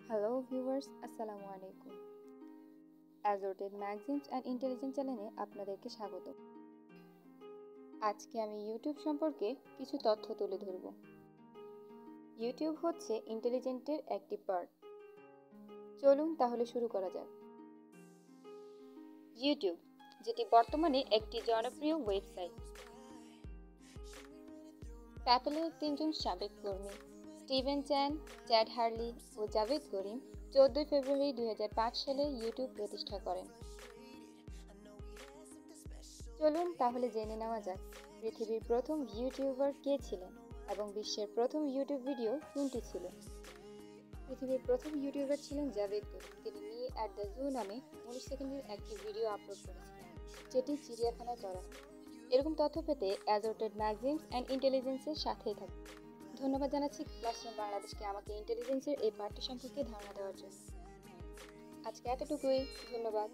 Hello viewers, আসসালামু আলাইকুম। অ্যাজোর্টেড magazines and intelligence চ্যানেলে আপনাদেরকে স্বাগত। আজকে আমি ইউটিউব সম্পর্কে কিছু তথ্য তুলে ধরব। ইউটিউব হচ্ছে ইন্টেলিজেন্টের একটি পার্ট। চলুন তাহলে শুরু করা যাক। ইউটিউব, যেটি বর্তমানে একটি জনপ্রিয় ওয়েবসাইট। অ্যাপলের তিনজন সাবেক কর্মী স্টিভেন চ্যান, চ্যাড হারলি ও জাভেদ করিম 14 ফেব্রুয়ারি 2005 সালে ইউটিউব প্রতিষ্ঠা করেন। চলুন তাহলে জেনে নেওয়া যাক পৃথিবীর প্রথম ইউটিউবার কে ছিলেন এবং বিশ্বের প্রথম ইউটিউব ভিডিও কোনটি ছিল। পৃথিবীর প্রথম ইউটিউবার ছিলেন জাভেদ করিম। তিনি মি অ্যাট দ্য জু নামে 19 সেকেন্ডের একটি ভিডিও আপলোড করেছিলেন, যেটি চিড়িয়াখানায় করা। এরকম তথ্য পেতে অ্যাজোর্টেড ম্যাগাজিনস অ্যান্ড ইন্টেলিজেন্সের সাথেই থাকুন। ধন্যবাদ জানাচ্ছি ক্লাসরুম বাংলাদেশকে আমাকে ইন্টেলিজেন্সের এই পাঠ্য সম্পর্কে ধারণা দেওয়ার জন্য। আজকে এতটুকুই। ধন্যবাদ।